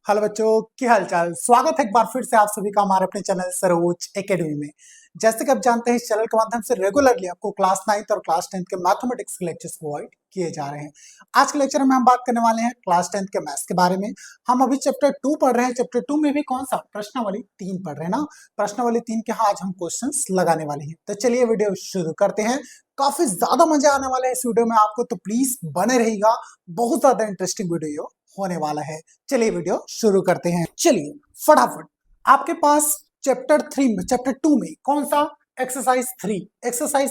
Hello बच्चों, क्या हाल चाल। स्वागत है एक बार फिर से आप सभी का हमारे अपने चैनल सरोज एकेडमी में। जैसे कि आप जानते हैं, इस चैनल के माध्यम से रेगुलरली आपको क्लास 9th और क्लास 10th के मैथमेटिक्स के लेक्चर्स प्रोवाइड किए जा रहे हैं। आज के लेक्चर में हम बात करने वाले हैं क्लास 10th के मैथ्स के बारे में। हम अभी चैप्टर 2 पढ़ रहे हैं। चैप्टर 2 में भी कौन सा प्रश्नावली 3 पढ़ रहे हैं ना। प्रश्नावली 3 के आज हम क्वेश्चन लगाने वाले हैं। तो चलिए वीडियो शुरू करते हैं। काफी ज्यादा मजा आने वाला है इस वीडियो में आपको, तो प्लीज बने रहिएगा। बहुत ज्यादा इंटरेस्टिंग वीडियो होने वाला है। चलिए वीडियो शुरू करते हैं। चलिए फटाफट, आपके पास चैप्टर 2 में कौन सा एक्सरसाइज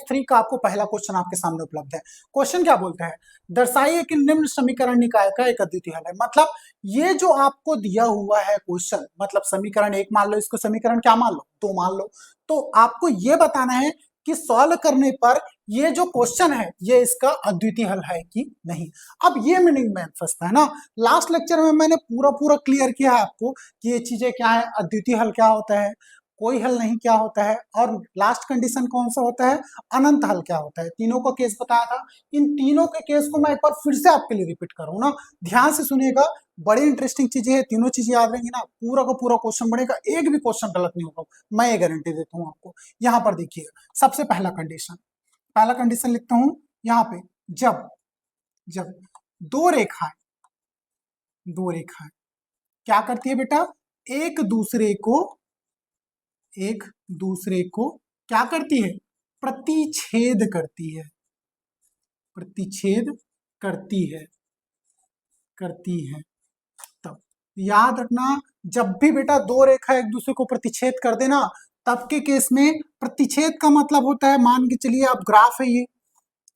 3 का आपको पहला क्वेश्चन आपके सामने उपलब्ध है। क्वेश्चन क्या बोलता है, दर्शाइए कि निम्न समीकरण निकाय का एक अद्वितीय हल है। मतलब ये जो आपको दिया हुआ है क्वेश्चन, मतलब समीकरण 1 मान लो, इसको समीकरण क्या मान लो, 2 मान लो, तो आपको ये बताना है कि सॉल्व करने पर ये जो क्वेश्चन है ये इसका अद्वितीय हल है कि नहीं। अब ये मीनिंग में फंसता है ना। लास्ट लेक्चर में मैंने पूरा क्लियर किया है आपको कि ये चीजें क्या है, अद्वितीय हल क्या होता है, कोई हल नहीं क्या होता है, और लास्ट कंडीशन कौन सा होता है, अनंत हल क्या होता है। तीनों का केस बताया था। इन तीनों के केस को मैं एक बार फिर से आपके लिए रिपीट करूँ ना, ध्यान से सुनिएगा। बड़ी इंटरेस्टिंग चीजें हैं, तीनों चीजें याद रहेंगी ना, पूरा का पूरा क्वेश्चन बनेगा, एक भी क्वेश्चन गलत नहीं होगा, मैं ये गारंटी देता हूँ आपको। यहाँ पर देखिएगा, सबसे पहला कंडीशन लिखता हूं यहाँ पे। जब जब दो रेखाएं क्या करती है बेटा, एक दूसरे को क्या करती है, प्रतिच्छेद करती है। तब याद रखना, जब भी बेटा दो रेखा एक दूसरे को प्रतिच्छेद कर देना, तब के केस में प्रतिच्छेद का मतलब होता है, मान के चलिए आप ग्राफ है, ये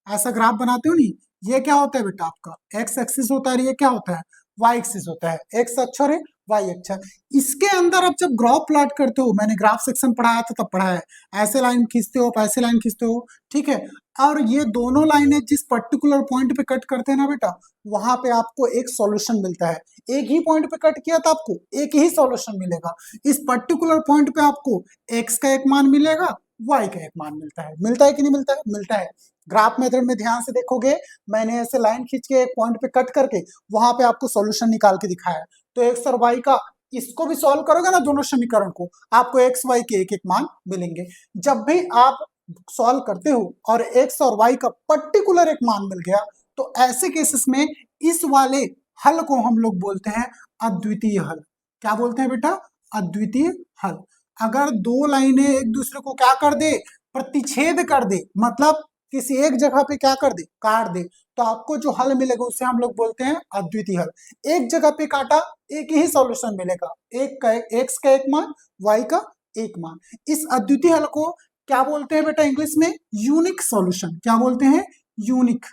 ऐसा ग्राफ बनाते हो नहीं, ये क्या होता है बेटा, आपका एक्स एक्सिस होता है, ये क्या होता है, वाई एक्सिस होता है। एक्स अक्ष और वाई अक्ष। इसके अंदर आप जब ग्राफ प्लॉट करते हो, मैंने ग्राफ सेक्शन पढ़ाया था तब पढ़ाया है, ऐसे लाइन खींचते हो, ऐसे लाइन खींचते हो, ठीक है। और ये दोनों लाइनें जिस पर्टिकुलर पॉइंट पे कट करते हैं ना बेटा, वहां पे आपको एक सॉल्यूशन मिलता है। एक ही पॉइंट पे कट किया था, आपको एक ही सॉल्यूशन मिलेगा। इस पर्टिकुलर पॉइंट पे आपको एक्स का एक मान मिलेगा, वाई का एक मान मिलता है कि नहीं मिलता है, मिलता है। ग्राफ मेथड में ध्यान से देखोगे, मैंने ऐसे लाइन खींच के एक पॉइंट पे कट करके वहां पे आपको सॉल्यूशन निकाल के दिखाया। तो एक्स और वाई का, इसको भी सॉल्व करोगे ना दोनों समीकरण को, आपको एक्स वाई के एक एक मान मिलेंगे। जब भी आप सॉल्व करते हो और एक्स और वाई का पर्टिकुलर एक मान मिल गया, तो ऐसे केसेस में इस वाले हल को हम लोग बोलते हैं अद्वितीय हल। क्या बोलते हैं बेटा, अद्वितीय हल। अगर दो लाइनें एक दूसरे को क्या कर दे, प्रतिच्छेद कर दे, मतलब किसी एक जगह पे क्या कर दे, काट दे, तो आपको जो हल मिलेगा उसे हम लोग बोलते हैं अद्वितीय हल। एक जगह पे काटा, एक ही सॉल्यूशन मिलेगा, एक्स का एक मान, वाई का एक मान। इस अद्वितीय हल को क्या बोलते हैं बेटा इंग्लिश में, यूनिक सॉल्यूशन। क्या बोलते हैं, यूनिक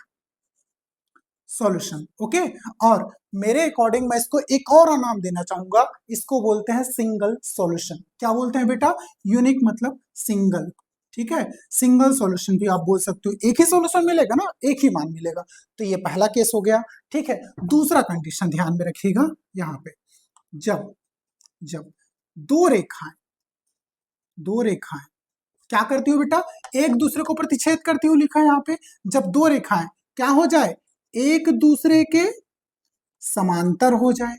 सॉल्यूशन। ओके। और मेरे अकॉर्डिंग मैं इसको एक और नाम देना चाहूंगा, इसको बोलते हैं सिंगल सॉल्यूशन। क्या बोलते हैं बेटा, यूनिक मतलब सिंगल, ठीक है। सिंगल सॉल्यूशन भी आप बोल सकते हो, एक ही सॉल्यूशन मिलेगा ना, एक ही मान मिलेगा। तो ये पहला केस हो गया, ठीक है। दूसरा कंडीशन ध्यान में रखिएगा, यहाँ पे जब जब दो रेखाएं क्या करती हो बेटा, एक दूसरे को प्रतिच्छेद करती हो, लिखा है यहाँ पे। जब दो रेखाएं क्या हो जाए, एक दूसरे के समांतर हो जाए,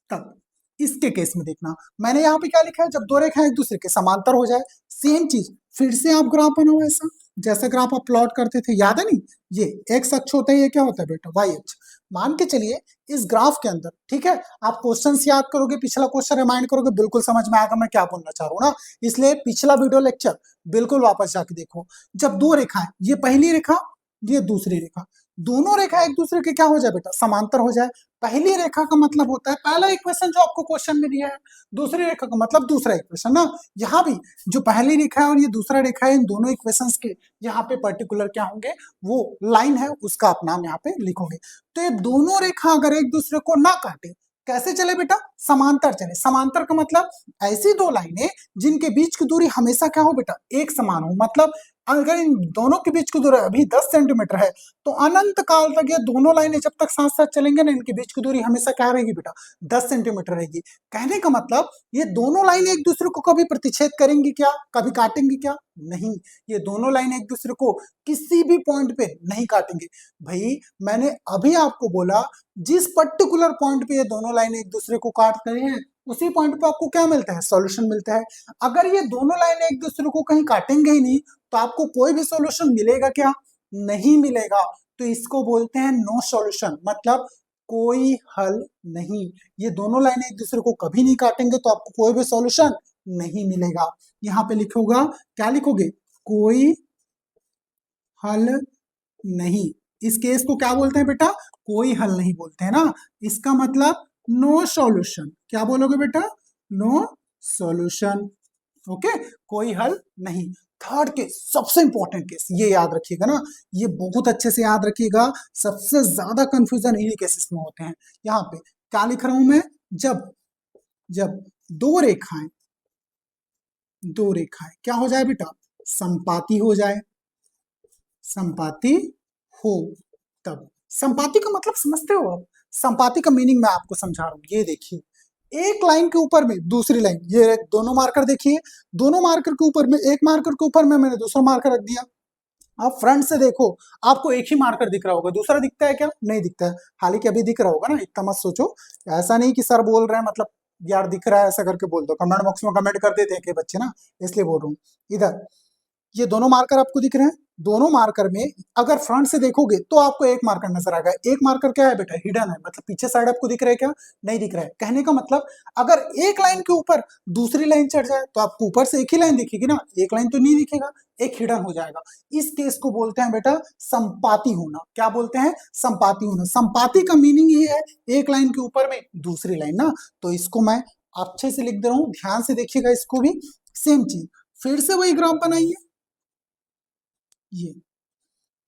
तब इसके केस में देखना, मैंने यहाँ पे क्या लिखा है, जब दो रेखाएं एक दूसरे के समांतर हो जाए। सेम चीज फिर से आप ग्राफ बनाओ, ऐसा जैसे ग्राफ आप प्लॉट करते थे, याद है नहीं, ये एक्स अक्ष होता है, ये क्या होता है बेटा, वाई अक्ष। मान के चलिए इस ग्राफ के अंदर, ठीक है, आप क्वेश्चन याद करोगे, पिछला क्वेश्चन रिमाइंड करोगे, बिल्कुल समझ में आएगा मैं क्या बोलना चाह रहा हूँ ना। इसलिए पिछला वीडियो लेक्चर बिल्कुल वापस जाके देखो। जब दो रेखाएं, ये पहली रेखा, ये दूसरी रेखा, दोनों रेखा एक दूसरे के क्या हो जाए बेटा, समांतर हो जाए। पहली रेखा का मतलब होता है पहला इक्वेशन जो आपको क्वेश्चन में दिया है, दूसरी रेखा का मतलब दूसरा इक्वेशन ना। यहाँ भी जो पहली रेखा है और ये दूसरा रेखा है, इन दोनों इक्वेशंस के यहाँ पे पर्टिकुलर क्या होंगे, वो लाइन है, उसका आप नाम यहाँ पे लिखोगे। तो ये दोनों रेखा अगर एक दूसरे को ना काटे, कैसे चले बेटा, समांतर चले। समांतर का मतलब ऐसी दो लाइनें जिनके बीच की दूरी हमेशा क्या हो बेटा, एक समान हो। मतलब अगर इन दोनों के बीच की दूरी अभी 10 सेंटीमीटर है, तो अनंत काल तक ये दोनों लाइनें जब तक साथ साथ चलेंगे ना, इनके बीच की दूरी हमेशा क्या रहेगी बेटा, 10 सेंटीमीटर रहेगी। कहने का मतलब ये दोनों लाइनें एक दूसरे को कभी प्रतिच्छेद करेंगी क्या, कभी काटेंगी क्या, नहीं। ये दोनों लाइनें एक दूसरे को किसी भी पॉइंट पे नहीं काटेंगे। भाई मैंने अभी आपको बोला, जिस पर्टिकुलर पॉइंट पे ये दोनों लाइनें एक दूसरे को काट रहे हैं, उसी पॉइंट पे आपको क्या मिलता है, सॉल्यूशन मिलता है। अगर ये दोनों लाइनें एक दूसरे को कहीं काटेंगे ही नहीं, तो आपको कोई भी सॉल्यूशन मिलेगा क्या, नहीं मिलेगा। तो इसको बोलते हैं नो सॉल्यूशन, मतलब कोई हल नहीं। ये दोनों लाइनें एक दूसरे को कभी नहीं काटेंगे, तो आपको कोई भी सॉल्यूशन नहीं मिलेगा। यहाँ पे लिखोगा, क्या लिखोगे, कोई हल नहीं। इस केस को क्या बोलते हैं बेटा, कोई हल नहीं बोलते हैं ना, इसका मतलब नो सॉल्यूशन। क्या बोलोगे बेटा, नो सॉल्यूशन। ओके, कोई हल नहीं। थर्ड केस सबसे इंपॉर्टेंट केस, ये याद रखिएगा ना, ये बहुत अच्छे से याद रखिएगा, सबसे ज्यादा कंफ्यूजन इन्हीं केसेस में होते हैं। यहाँ पे क्या लिख रहा हूं मैं, जब जब दो रेखाएं क्या हो जाए बेटा, संपाती हो जाए, संपाती हो, तब। संपाती का मतलब समझते हो आप, संपाती का मीनिंग मैं आपको समझा रहा हूं। ये देखिए, एक लाइन के ऊपर में दूसरी लाइन, ये दोनों मार्कर देखिए, दोनों मार्कर के ऊपर में, एक मार्कर के ऊपर में मैंने दूसरा मार्कर रख दिया। आप फ्रंट से देखो, आपको एक ही मार्कर दिख रहा होगा, दूसरा दिखता है क्या, नहीं दिखता है। हालांकि अभी दिख रहा होगा ना, इतना मत सोचो। ऐसा नहीं कि सर बोल रहे हैं मतलब यार दिख रहा है ऐसा करके बोल दो, कमेंट बॉक्स में कमेंट कर देते हैं कि बच्चे ना, इसलिए बोल रहा हूँ। इधर ये दोनों मार्कर आपको दिख रहे हैं, दोनों मार्कर में अगर फ्रंट से देखोगे तो आपको एक मार्कर नजर आएगा। एक मार्कर क्या है बेटा, हिडन है, मतलब पीछे साइड आपको दिख रहा है क्या, नहीं दिख रहा है। कहने का मतलब अगर एक लाइन के ऊपर दूसरी लाइन चढ़ जाए तो आपको ऊपर से एक ही लाइन दिखेगी ना, एक लाइन तो नहीं दिखेगा, एक हिडन हो जाएगा। इस केस को बोलते हैं बेटा संपाती होना। क्या बोलते हैं, संपाती होना। संपाती का मीनिंग ये है, एक लाइन के ऊपर में दूसरी लाइन ना। तो इसको मैं अच्छे से लिख दे रहा हूं, ध्यान से देखिएगा इसको भी। सेम चीज फिर से वही ग्राफ बनाइए, ये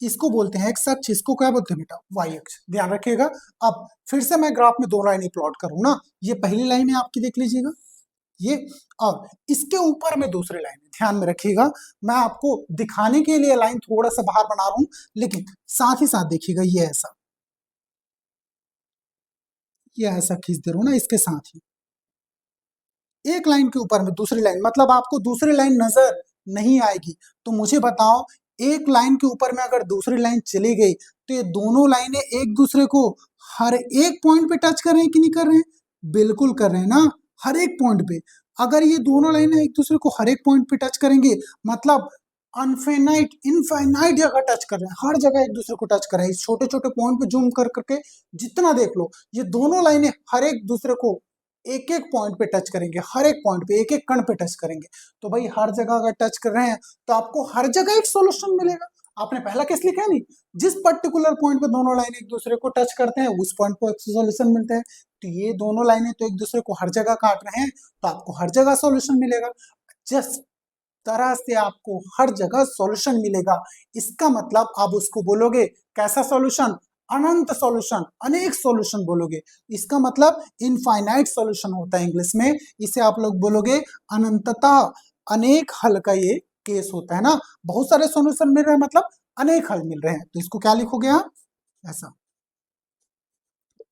इसको बोलते हैं एक्स अक्ष, इसको क्या बोलते हैं बेटा, वाई अक्ष। ध्यान रखिएगा। अब फिर से मैं ग्राफ में दो लाइनें प्लॉट करूं ना, ये पहली लाइन है आपकी, देख लीजिएगा ये, और इसके ऊपर में दूसरी लाइन है। ध्यान में रखिएगा, मैं आपको दिखाने के लिए लाइन थोड़ा सा बाहर बना रहा हूं, लेकिन साथ ही साथ देखिएगा, ये ऐसा खींच दे रहा हूं ना, इसके साथ ही एक लाइन के ऊपर में दूसरी लाइन, मतलब आपको दूसरी लाइन नजर नहीं आएगी। तो मुझे बताओ, एक लाइन के ऊपर में अगर दूसरी लाइन चली गई, तो ये दोनों लाइनें एक दूसरे को हर एक पॉइंट पे टच कर रहे हैं कि नहीं कर रहे हैं, बिल्कुल कर रहे हैं ना, हर एक पॉइंट पे। अगर ये दोनों लाइनें एक दूसरे को हर एक पॉइंट पे टच करेंगे, मतलब अनफिनाइट इनफाइनाइट जगह टच कर रहे हैं, हर जगह एक दूसरे को टच कर रहे हैं। छोटे छोटे पॉइंट पे जूम कर करके जितना देख लो, ये दोनों लाइनें हर एक दूसरे को एक एक पॉइंट पे टच करेंगे, हर एक पॉइंट पे एक एक कण पे टच करेंगे। तो भाई हर जगह अगर टच कर रहे हैं, तो आपको हर जगह एक सॉल्यूशन मिलेगा। आपने पहला केस लिखा है नहीं, जिस पर्टिकुलर पॉइंट पे दोनों लाइन एक दूसरे को टच करते हैं, उस पॉइंट पर सॉल्यूशन मिलता है। तो ये दोनों लाइनें तो एक दूसरे को हर जगह काट रहे हैं, तो आपको हर जगह सॉल्यूशन मिलेगा। जिस तरह से आपको हर जगह सॉल्यूशन मिलेगा, इसका मतलब आप उसको बोलोगे कैसा सॉल्यूशन, अनंत सॉल्यूशन, अनेक सॉल्यूशन बोलोगे। इसका मतलब इनफाइनाइट सॉल्यूशन होता है इंग्लिश में, इसे आप लोग बोलोगे अनंतता, अनेक हल का ये केस होता है ना। बहुत सारे सॉल्यूशन मिल रहे हैं, मतलब अनेक हल मिल रहे हैं। तो इसको क्या लिखोगे आप, ऐसा,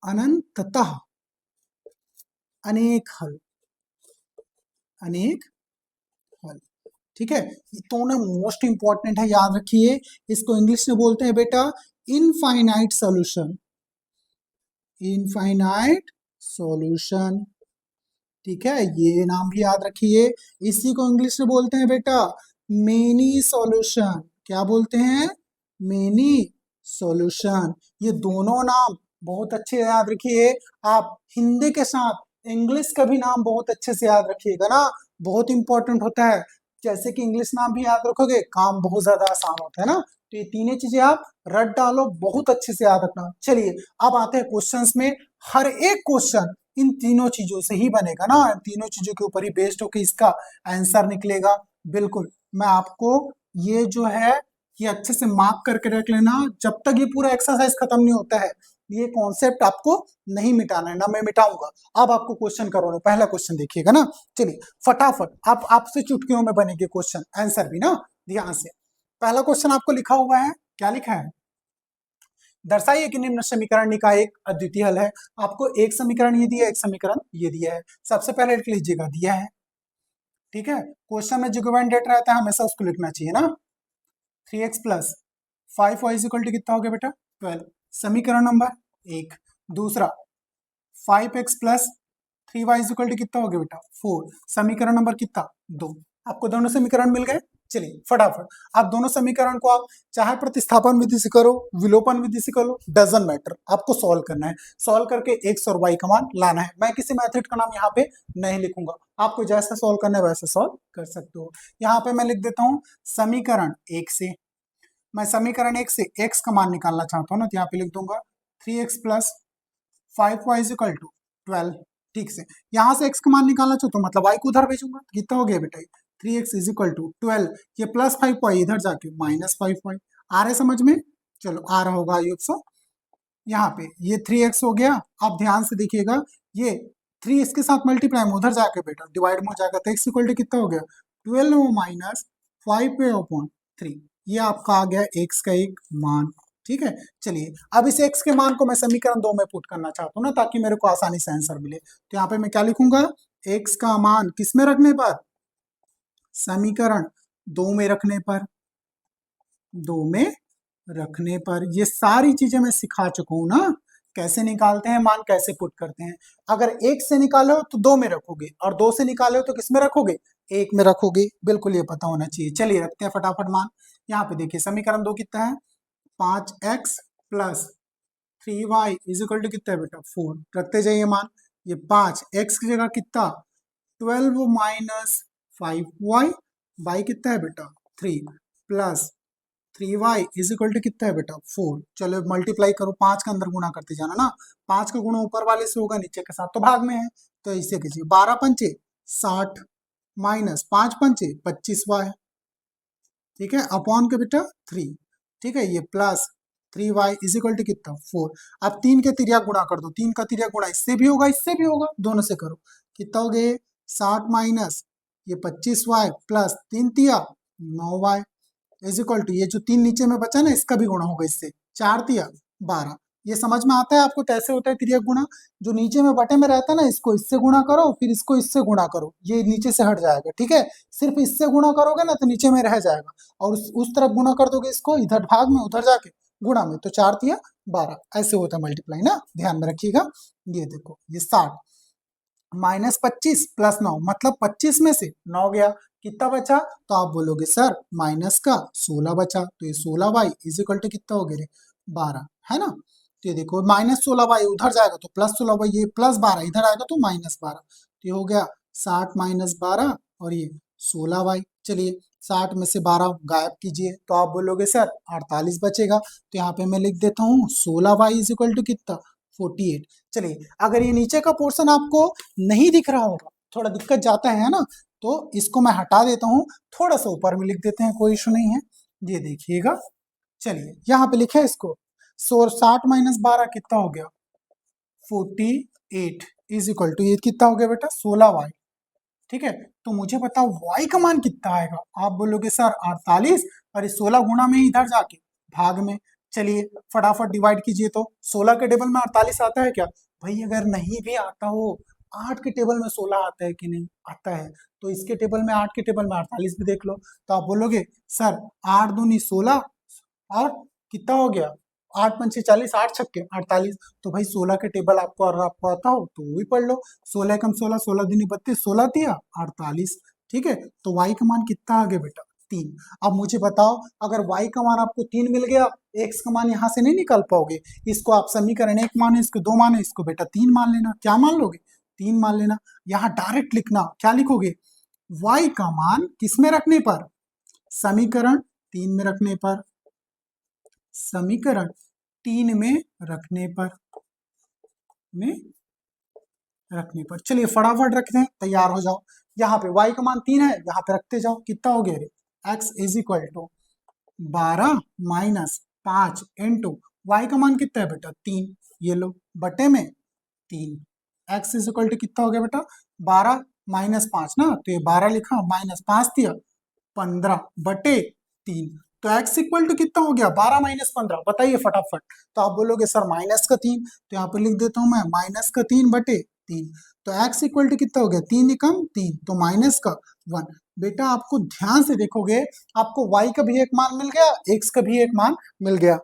अनंततः अनेक हल, अनेक हल। ठीक है, तो ना मोस्ट इंपॉर्टेंट है, याद रखिए। इसको इंग्लिश में बोलते हैं बेटा इनफाइनाइट सॉल्यूशन, इनफाइनाइट सॉल्यूशन। ठीक है, ये नाम भी याद रखिए। इसी को इंग्लिश में बोलते हैं बेटा मेनी सॉल्यूशन। क्या बोलते हैं, मेनी सॉल्यूशन। ये दोनों नाम बहुत अच्छे याद रखिए। आप हिंदी के साथ इंग्लिश का भी नाम बहुत अच्छे से याद रखिएगा ना, बहुत इंपॉर्टेंट होता है। जैसे कि इंग्लिश नाम भी याद रखोगे, काम बहुत ज्यादा आसान होता है ना। तो ये तीनों चीजें आप रट डालो, बहुत अच्छे से याद रखना। चलिए अब आते हैं क्वेश्चंस में। हर एक क्वेश्चन इन तीनों चीजों से ही बनेगा ना, तीनों चीजों के ऊपर ही बेस्ड होकर इसका आंसर निकलेगा। बिल्कुल, मैं आपको ये जो है ये अच्छे से मार्क करके रख लेना, जब तक ये पूरा एक्सरसाइज खत्म नहीं होता है। ये कॉन्सेप्ट आपको नहीं मिटाना है ना, मैं मिटाऊंगा। अब आपको क्वेश्चन करो, पहला क्वेश्चन देखिएगा ना। चलिए फटाफट, आप आपसे चुटकियों में बनेंगे क्वेश्चन, आंसर भी ना, ध्यान से। पहला क्वेश्चन आपको लिखा हुआ है, क्या लिखा है, दर्शाइए कि निम्न समीकरण का एक अद्वितीय हल है। आपको एक समीकरण ये दिया, एक समीकरण ये दिया है। सबसे पहले लिख लीजिएगा, दिया है, ठीक है। क्वेश्चन में जो गिवन डेट रहता है हमेशा उसको लिखना चाहिए ना। 3x plus 5y equal to कितना हो गया बेटा, 12, समीकरण नंबर एक। दूसरा 5x plus 3y equal to कितना हो गया बेटा, 4, समीकरण नंबर कितना, 2। आपको दोनों समीकरण मिल गए। चलिए फटाफट आप दोनों समीकरण को आप चाहे प्रतिस्थापन विधि से करो, विलोपन विधि से करो, डजन मैटर, आपको सॉल्व करना है। सॉल्व करके x और y का मान लाना है। मैं किसी मेथड का नाम यहाँ पे नहीं लिखूंगा, आपको जैसा सॉल्व करना है वैसे सॉल्व कर सकते हो। यहाँ पे मैं लिख देता हूँ समीकरण एक से, मैं समीकरण एक से x का मान निकालना चाहता हूँ ना, तो यहाँ पे लिख दूंगा 3x plus 5y equal to 12। ठीक से यहाँ से x का मान निकालना चाहता हूँ, मतलब y को उधर भेजूंगा, कितना हो गया बेटा 3x इज इक्वल टू 12, ये प्लस 5y इधर जाके माइनस 5y। आ रहा है समझ में, चलो आ रहा होगा आयुब सो। यहाँ पे ये 3x हो गया। आप ध्यान से देखिएगा, ये 3 इसके साथ मल्टीप्लाई में उधर जाके बेटा डिवाइड में हो जाएगा, तो x इक्वल टू कितना हो गया 12 माइनस 5/3, ये आपका आ गया x का एक मान। ठीक है, चलिए अब इस x के मान को मैं समीकरण 2 में पुट करना चाहता हूँ ना, ताकि मेरे को आसानी से आंसर मिले। तो यहाँ पे मैं क्या लिखूंगा, x का मान किस में रखने पर, समीकरण 2 में रखने पर, 2 में रखने पर। ये सारी चीजें मैं सिखा चुका हूं ना, कैसे निकालते हैं मान, कैसे पुट करते हैं। अगर एक से निकाले हो तो 2 में रखोगे, और 2 से निकाले हो तो किस में रखोगे, 1 में रखोगे। बिल्कुल ये पता होना चाहिए। चलिए रखते हैं फटाफट मान। यहाँ पे देखिए समीकरण 2 कितना है, 5x plus 3y is equal to कितना है बेटा 4, रखते जाइए मान। ये 5x की जगह कितना 12 माइनस 5y, y कितना है बेटा 3, plus 3y is equal to कितना है बेटा 4। चलो मल्टीप्लाई करो, 5 का अंदर गुणा करते जाना ना, 5 का गुणा ऊपर वाले से होगा, नीचे के साथ तो भाग में है, तो इसे कीजिए 12 पंचे 60 माइनस 5 पंचे 25y, ठीक है, अपॉन के बेटा 3, ठीक है, ये plus 3y is equal to कितना 4। अब 3 के तिरिया गुणा कर दो, 3 का तिरिया गुणा इससे भी होगा, इससे भी होगा, दोनों से करो, कितना हो गए 60 माइनस ये 25y प्लस 3 तिया 9y इज इक्वल टू, ये जो 3 नीचे में बचा ना इसका भी गुणा होगा इससे, 4 तिया 12। ये समझ में आता है आपको कैसे होता है तिर्यक गुणा, जो नीचे में बटे में रहता है ना इसको इससे गुणा करो, फिर इसको इससे गुणा करो, ये नीचे से हट जाएगा। ठीक है, सिर्फ इससे गुणा करोगे ना तो नीचे में रह जाएगा, और उस तरफ गुणा कर दोगे इसको, इधर भाग में उधर जाके गुणा में, तो 4 तिया 12 ऐसे होता है मल्टीप्लाई ना, ध्यान में रखिएगा। ये देखो ये 60 माइनस 25 प्लस 9, मतलब 25 में से 9 गया, कितना बचा, तो आप बोलोगे सर माइनस का 16 बचा, तो ये 16y इज इक्वल टू कितना हो गया 12, है ना। तो ये देखो माइनस 16y उधर जाएगा तो प्लस 16y, ये प्लस 12 इधर आएगा तो माइनस 12, तो ये हो गया 60 माइनस 12 और ये 16y। चलिए 60 में से 12 गायब कीजिए, तो आप बोलोगे सर 48 बचेगा, तो यहाँ पे मैं लिख देता हूँ 16y इज इक्वल टू कितना 48। चलिए अगर ये नीचे का पोर्शन आपको नहीं दिख रहा होगा, थोड़ा दिक्कत जाता है ना, तो इसको मैं हटा देता हूँ, थोड़ा सा ऊपर में लिख देते हैं, कोई इशू नहीं है। ये देखिएगा, चलिए यहाँ पे लिखा है इसको 60 माइनस 12 कितना हो गया 48 इज इक्वल टू, ये कितना हो गया बेटा 16y। ठीक है, तो मुझे बताओ y का मान कितना आएगा, आप बोलोगे सर 48, और इस 16 गुणा में इधर जाके भाग में। चलिए फटाफट डिवाइड कीजिए, तो 16 के टेबल में 48 आता है क्या, भाई अगर नहीं भी आता हो 8 के टेबल में 16 आता है कि नहीं आता है, तो इसके टेबल में 8 के टेबल में 48 भी देख लो, तो आप बोलोगे सर 8 दूनी 16 और कितना हो गया 8 पंचे 40, 8 छक्के 48, तो भाई 16 के टेबल आपको और आपको आता हो तो वो भी पढ़ लो, 16 कम 16, 16 दूनी 32, 16 दिया 48। ठीक है, तो y का मान कितना आ गया बेटा 3। अब मुझे बताओ अगर y का मान आपको 3 मिल गया, x का मान यहाँ से नहीं निकाल पाओगे, इसको आप समीकरण 1 माने, इसको 2 माने, इसको बेटा 3 मान लेना। क्या मान लोगे 3 मान लेना। यहाँ डायरेक्ट लिखना, क्या लिखोगे y का मान किस में रखने पर, समीकरण 3 में रखने पर, समीकरण 3 में रखने पर, चलिए फटाफट रखते हैं, तैयार हो जाओ। यहाँ पे y का मान 3 है, यहाँ पे रखते जाओ, कितना हो गया रे x is equal to 12 minus 5 into y का मान कितना है बेटा 3, ये लो बटे में 3, x इज इक्वल टू कितना हो गया बेटा 12 माइनस 5 ना, तो ये 12 लिखा, माइनस 5 दिया 15 बटे 3, तो x इक्वल टू कितना हो गया 12 माइनस 15, बताइए फटाफट। तो आप बोलोगे सर -3, तो यहाँ पे लिख देता हूं मैं -3/3। तो x इक्वल टू कितना हो गया 3 एकम 3, तो -1। बेटा आपको ध्यान से देखोगे, आपको y का भी एक मान मिल गया, x का भी एक मान मिल गया।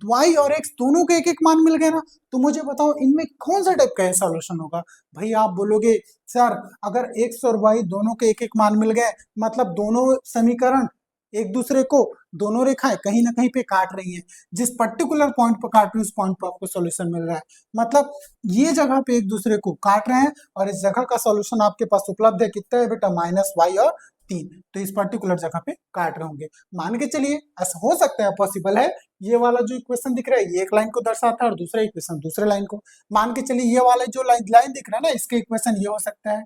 y और x दोनों के एक एक मान मिल गया ना, तो मुझे बताओ इनमें कौन सा टाइप का सॉल्यूशन होगा। भाई आप बोलोगे सर अगर x और y दोनों के एक एक मान मिल गए, मतलब दोनों समीकरण एक दूसरे को, दोनों रेखाएं कहीं ना कहीं पे काट रही हैं, जिस पर्टिकुलर पॉइंट पर काट रही है उस पॉइंट पर आपको सॉल्यूशन मिल रहा है, मतलब ये जगह पे एक दूसरे को काट रहे हैं और इस जगह का सॉल्यूशन आपके पास उपलब्ध है, कितना है बेटा -y और 3, तो इस पर्टिकुलर जगह पे काट रहे होंगे। मान के चलिए ऐसा हो सकता है, पॉसिबल है, ये वाला जो इक्वेशन दिख रहा है ये एक लाइन को दर्शाता है और दूसरा इक्वेशन दूसरे लाइन को। मान के चलिए ये वाला जो लाइन दिख रहा है ना, इसके इक्वेशन ये हो सकता है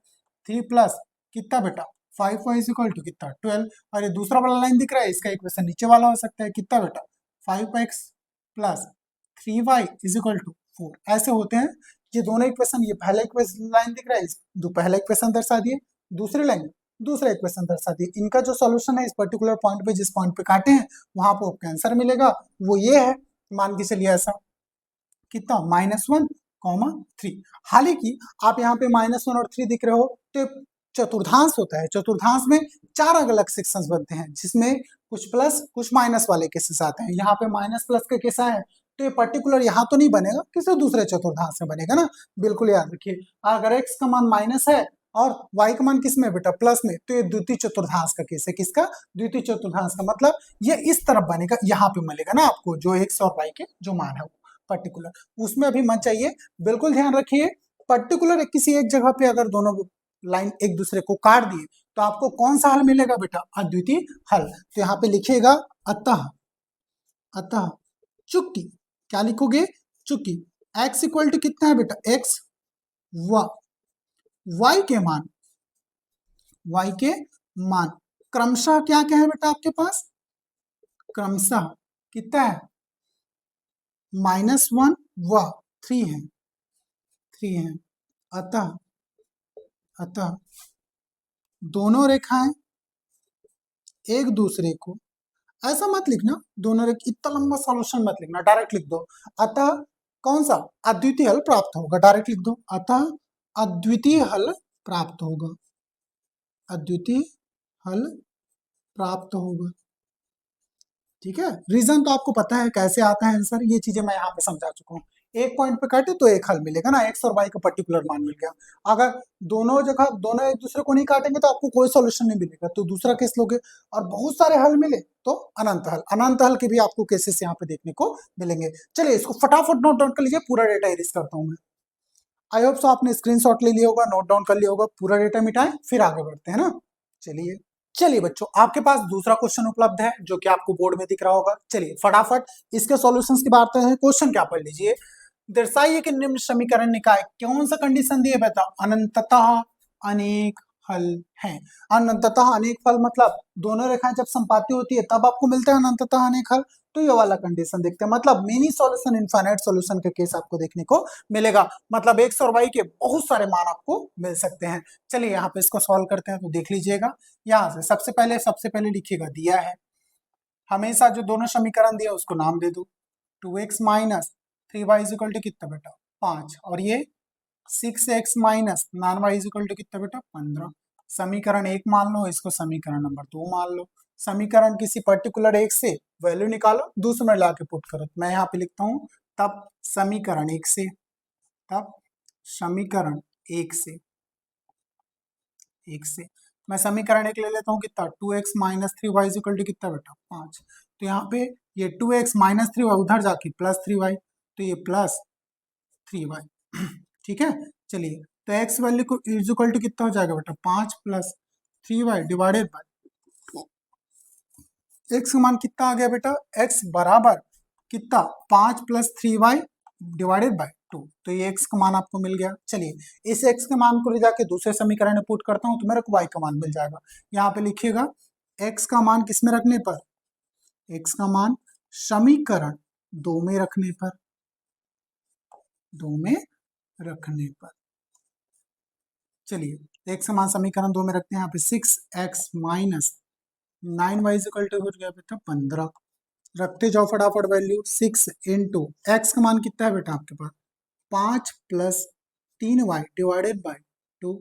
3 प्लस कितना बेटा 5y इक्वल टू कितना 12, और ये दूसरा वाला लाइन दिख रहा है, इसका इक्वेशन नीचे वाला हो सकता है कितना बेटा 5x plus 3y equal to 4। ऐसे होते हैं ये दोनों इक्वेशन। ये पहला इक्वेशन लाइन दिख रहा है, पहला इक्वेशन दर्शा दिए, दूसरी लाइन दूसरा इक्वेशन दर्शा दिए। इनका जो सॉल्यूशन है इस पर्टिकुलर पॉइंट पे, जिस पॉइंट पे काटे हैं वहां पर आपको आंसर मिलेगा, वो ये है। मान के चलिए ऐसा कितना -1, 3। हालांकि आप यहाँ पे -1 और 3 दिख रहे हो, तो चतुर्थांश होता है, चतुर्थांश में 4 अलग अलग सेक्शंस बनते हैं, जिसमें कुछ प्लस कुछ माइनस वाले केसेस आते हैं। यहाँ पे माइनस प्लस का केस है, तो ये पर्टिकुलर यहाँ तो नहीं बनेगा, किसी दूसरे चतुर्थांश में बनेगा ना, बिल्कुल याद रखिए। अगर x का मान माइनस है और y का मान किस में बेटा प्लस में, तो ये द्वितीय चतुर्थांश का केस है। किसका? द्वितीय चतुर्थांश का, मतलब ये इस तरफ बनेगा, यहाँ पे मिलेगा ना आपको जो x और y के जो मान है पर्टिकुलर, उसमें अभी मत चाहिए, बिल्कुल ध्यान रखिए। पर्टिकुलर किसी एक जगह पे अगर दोनों लाइन एक दूसरे को काट दिए तो आपको कौन सा हल मिलेगा बेटा? अद्वितीय हल। तो यहाँ पे लिखिएगा अतः, अतः चूंकि, क्या लिखोगे? चूंकि x इक्वल टू कितना है बेटा x व y के मान, y के मान क्रमशः क्या क्या है बेटा आपके पास? क्रमशः कितना है? -1 व 3 है, 3 है। अतः, अतः दोनों रेखाएं एक दूसरे को, ऐसा मत लिखना दोनों रेखा, इतना लंबा सॉल्यूशन मत लिखना, डायरेक्ट लिख दो अतः कौन सा? अद्वितीय हल प्राप्त होगा, डायरेक्ट लिख दो अतः अद्वितीय हल प्राप्त होगा, अद्वितीय हल प्राप्त होगा। ठीक है, रीजन तो आपको पता है कैसे आता है आंसर, ये चीजें मैं यहाँ पे समझा चुका हूँ। एक पॉइंट पे काटे तो एक हल मिलेगा ना, एक्स और वाई का पर्टिकुलर मान मिल गया। अगर दोनों जगह दोनों एक दूसरे को नहीं काटेंगे तो आपको कोई सॉल्यूशन नहीं मिलेगा, तो दूसरा केस लोगे और बहुत सारे हल मिले तो अनंत हल, अनंत हल के भी आपको केसेस यहाँ पे देखने को मिलेंगे। चलिए इसको फटाफट नोट डाउन कर लीजिए, पूरा डेटा इरेज करता हूँ मैं। आई होप सो आपने स्क्रीनशॉट ले लिया होगा, नोट डाउन कर लिया होगा, पूरा डेटा मिटाएं फिर आगे बढ़ते हैं ना। चलिए चलिए बच्चों, आपके पास दूसरा क्वेश्चन उपलब्ध है जो कि आपको बोर्ड में दिख रहा होगा। चलिए फटाफट इसके सॉल्यूशंस की बात हैं। क्वेश्चन क्या पढ़ लीजिए, दर्शाइए कि निम्न समीकरण निकाय कौन सा कंडीशन दिए बता अनंततः अनेक हल हैं। अनंततः अनेक फल मतलब दोनों रेखाएं जब संपाती होती है तब आपको मिलता है अनंततः अनेक हल। तो ये वाला कंडीशन देखते हैं, मतलब मेनी सॉल्यूशन इनफाइनाइट सॉल्यूशन के केस आपको देखने को मिलेगा, मतलब एक्स और वाई के बहुत सारे मान आपको मिल सकते हैं। चलिए यहाँ पे इसको सॉल्व करते हैं, तो देख लीजिएगा यहाँ से सबसे पहले लिखिएगा, दिया है हमेशा जो दोनों समीकरण दिया उसको नाम दे दो। 2x minus 3y equal to कितना बेटा 5, और ये 6x minus 9y equal to कितना बेटा 15। समीकरण 1 मान लो, इसको समीकरण नंबर 2 मान लो। समीकरण किसी पर्टिकुलर एक से वैल्यू निकालो, दूसरे में लाके पुट करो। मैं यहाँ पे लिखता हूँ तब समीकरण 1 से, तब समीकरण 1 से, 1 से मैं समीकरण 1 ले लेता हूँ कितना 2x minus 3y equal to कितना बेटा 5। तो यहाँ पे ये 2x माइनस 3y उधर जाके प्लस 3y, तो ये प्लस 3y। ठीक है, चलिए तो x वैल्यू को इक्वल टू कितना हो जाएगा बेटा 5 plus 3y divided by, x का मान कितना आ गया बेटा, x बराबर कितना 5 प्लस 3y डिवाइडेड बाय 2। तो ये x का मान आपको मिल गया। चलिए इस x के मान को ले जाके दूसरे समीकरण में पुट करता हूँ तो मेरे को y का मान मिल जाएगा। यहाँ पे लिखिएगा x का मान किस में रखने पर, x का मान समीकरण 2 में रखने पर, 2 में रखने पर। चलिए x का मान समीकरण 2 में रखते हैं, यहाँ पे 6x minus 9y equal to हो गया बेटा 15। रखते जाओ फटाफट वैल्यू। 6 इंटू एक्स का मान कितना है बेटा आपके पास 5 plus 3y divided by 2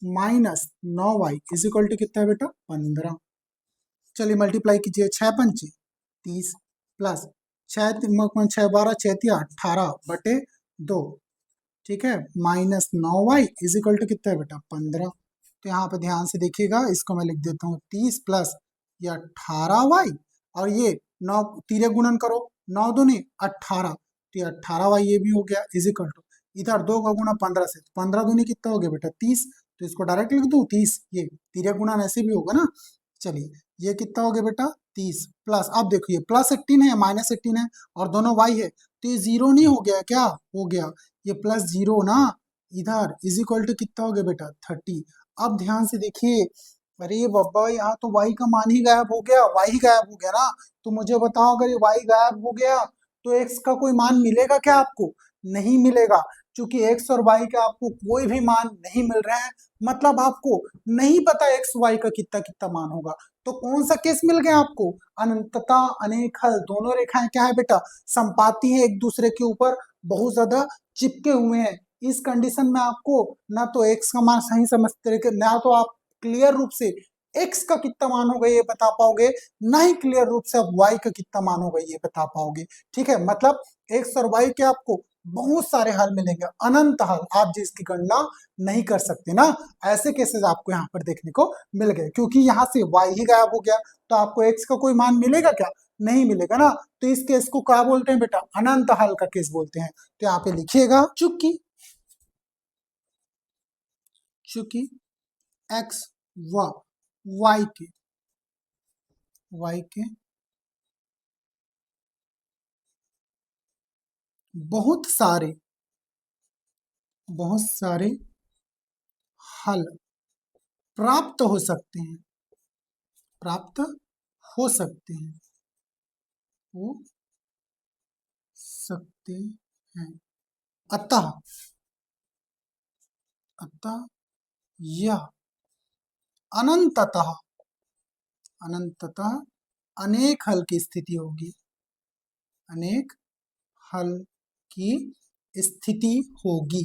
minus 9y is equal to कितना है बेटा 15। चलिए मल्टीप्लाई कीजिए 6 पंचे 30 प्लस 6 6 18 बटे 2 ठीक है minus 9y is equal to कितना है बेटा 15। तो यहाँ पे ध्यान से देखिएगा इसको मैं लिख देता हूँ 30 प्लस ये 18y और ये 9 तीरे गुणन करो 9 दूनी 18 तो ये 18y ये भी हो गया इज इक्वल टू इधर 2 का गुणा 15 से 15 दूनी कितना हो गया बेटा 30 तो इसको डायरेक्ट लिख दूँ 30 ये तीरे गुणन ऐसे भी होगा ना। चलिए ये कितना हो गया बेटा 30 प्लस अब देखो ये प्लस 18 है माइनस 18 है और दोनों y है तो ये जीरो नहीं हो गया क्या हो गया ये प्लस जीरो ना इधर इज इक्वल टू कितना हो गया बेटा 30। अब ध्यान से देखिए अरे बाबा यहाँ तो y का मान ही गायब हो गया y ही गायब हो गया ना। तो मुझे बताओ अगर ये y गायब हो गया तो x का कोई मान मिलेगा क्या आपको नहीं मिलेगा क्योंकि x और y का आपको कोई भी मान नहीं मिल रहा है मतलब आपको नहीं पता x y का कितना कितना मान होगा। तो कौन सा केस मिल गया आपको अनंतता अनेक हल दोनों रेखाएं क्या है बेटा संपाती है एक दूसरे के ऊपर बहुत ज्यादा चिपके हुए हैं। इस कंडीशन में आपको ना तो x का मान सही समझते ना तो आप क्लियर रूप से x का कितना मान होगा ये बता पाओगे ना ही क्लियर रूप से आप y का कितना मान होगा ये बता पाओगे। ठीक है मतलब x और y के आपको बहुत सारे हल मिलेंगे अनंत हल आप जिसकी गणना नहीं कर सकते ना ऐसे केसेस आपको यहाँ पर देखने को मिल गए क्योंकि यहाँ से y ही गायब हो गया तो आपको x का कोई मान मिलेगा क्या नहीं मिलेगा ना। तो इस केस को क्या बोलते हैं बेटा अनंत हल का केस बोलते हैं। तो यहाँ पे लिखिएगा चूंकि x व y के बहुत सारे हल प्राप्त हो सकते हैं हो सकते हैं अतः यह अनंततः अनेक हल की स्थिति होगी अनेक हल की स्थिति होगी।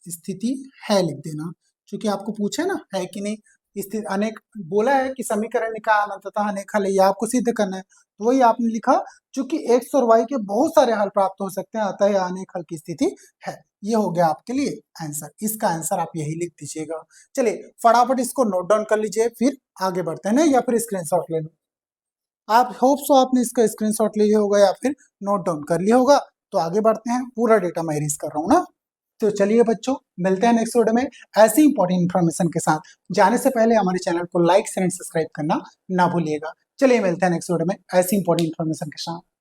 स्थिति है लिख देना क्योंकि आपको पूछे ना है कि नहीं स्थिति अनेक बोला है कि समीकरण निकाय अनंततः अनेक हल है ये आपको सिद्ध करना है तो वही आपने लिखा क्योंकि x और y के बहुत सारे हल प्राप्त हो सकते हैं अतः यह अनेक हल की स्थिति है। ये हो गया आपके लिए आंसर इसका आंसर आप यही लिख दीजिएगा। चलिए फटाफट इसको नोट डाउन कर लीजिए फिर आगे बढ़ते हैं ना या फिर स्क्रीनशॉट ले लो। आप होप सो आपने इसका स्क्रीनशॉट ले लिया होगा या फिर नोट डाउन कर लिया होगा। तो आगे बढ़ते हैं पूरा डेटा मैं रीड कर रहा हूँ ना। तो चलिए बच्चों मिलते हैं नेक्स्ट वीडियो में ऐसी इंपॉर्टेंट इन्फॉर्मेशन के साथ। जाने से पहले हमारे चैनल को लाइक शेयर एंड सब्सक्राइब करना ना भूलिएगा। चलिए मिलते हैं नेक्स्ट वीडियो में ऐसी इंपॉर्टेंट इन्फॉर्मेशन के साथ।